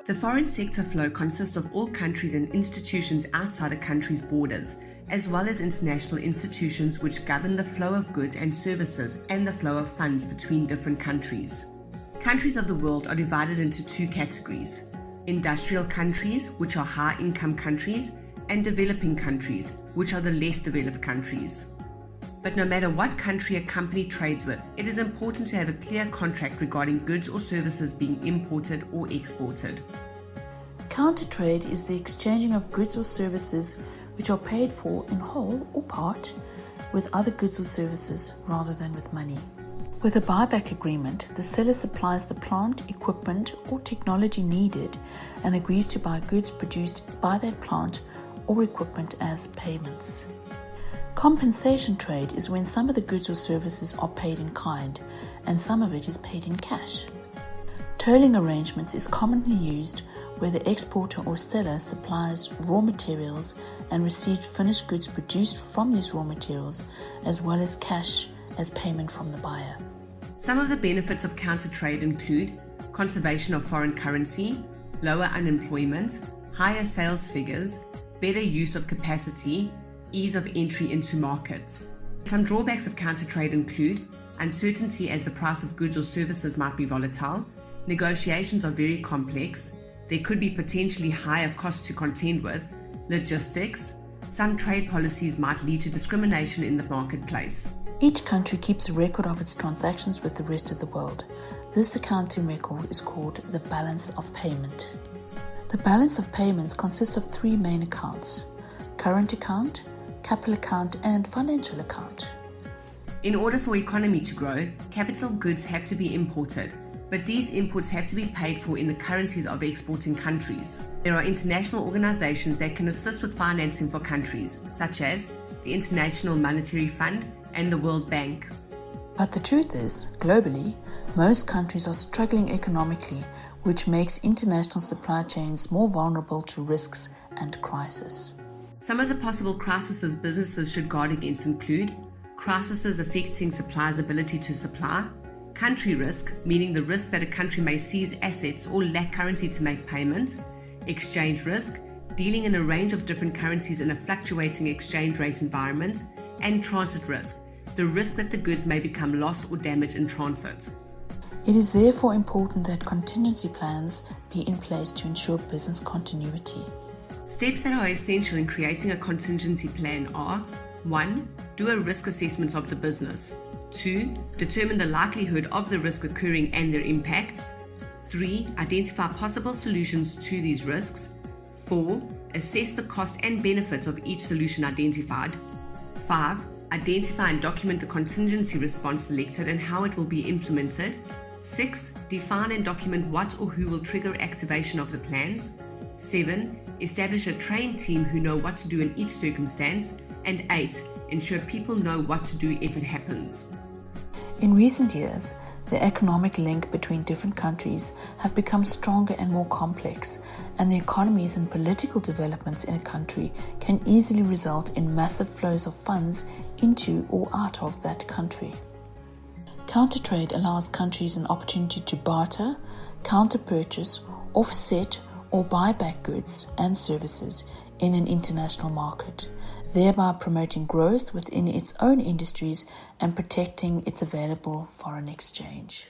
The foreign sector flow consists of all countries and institutions outside a country's borders, as well as international institutions which govern the flow of goods and services and the flow of funds between different countries. Countries of the world are divided into two categories: industrial countries, which are high-income countries, and developing countries, which are the less developed countries. But no matter what country a company trades with, it is important to have a clear contract regarding goods or services being imported or exported. Counter-trade is the exchanging of goods or services which are paid for in whole or part with other goods or services rather than with money. With a buyback agreement, the seller supplies the plant, equipment, or technology needed and agrees to buy goods produced by that plant or equipment as payments. Compensation trade is when some of the goods or services are paid in kind and some of it is paid in cash. Tolling arrangements is commonly used where the exporter or seller supplies raw materials and receives finished goods produced from these raw materials, as well as cash as payment from the buyer. Some of the benefits of counter trade include conservation of foreign currency, lower unemployment, higher sales figures, better use of capacity, ease of entry into markets. Some drawbacks of counter trade include uncertainty as the price of goods or services might be volatile, negotiations are very complex, there could be potentially higher costs to contend with, logistics, some trade policies might lead to discrimination in the marketplace. Each country keeps a record of its transactions with the rest of the world. This accounting record is called the balance of payment. The balance of payments consists of three main accounts: current account, capital account, and financial account. In order for economy to grow, capital goods have to be imported, but these imports have to be paid for in the currencies of exporting countries. There are international organizations that can assist with financing for countries, such as the International Monetary Fund and the World Bank. But the truth is, globally, most countries are struggling economically, which makes international supply chains more vulnerable to risks and crisis. Some of the possible crises businesses should guard against include crises affecting suppliers' ability to supply, country risk, meaning the risk that a country may seize assets or lack currency to make payment, exchange risk, dealing in a range of different currencies in a fluctuating exchange rate environment, and transit risk, the risk that the goods may become lost or damaged in transit. It is therefore important that contingency plans be in place to ensure business continuity. Steps that are essential in creating a contingency plan are: 1. Do a risk assessment of the business. 2. Determine the likelihood of the risk occurring and their impacts. 3. Identify possible solutions to these risks. 4. Assess the cost and benefits of each solution identified. 5. Identify and document the contingency response selected and how it will be implemented. 6. Define and document what or who will trigger activation of the plans. 7. Establish a trained team who know what to do in each circumstance. And 8. Ensure people know what to do if it happens. In recent years, the economic link between different countries have become stronger and more complex, and the economies and political developments in a country can easily result in massive flows of funds into or out of that country. Counter-trade allows countries an opportunity to barter, counter-purchase, offset, or buy back goods and services in an international market, thereby promoting growth within its own industries and protecting its available foreign exchange.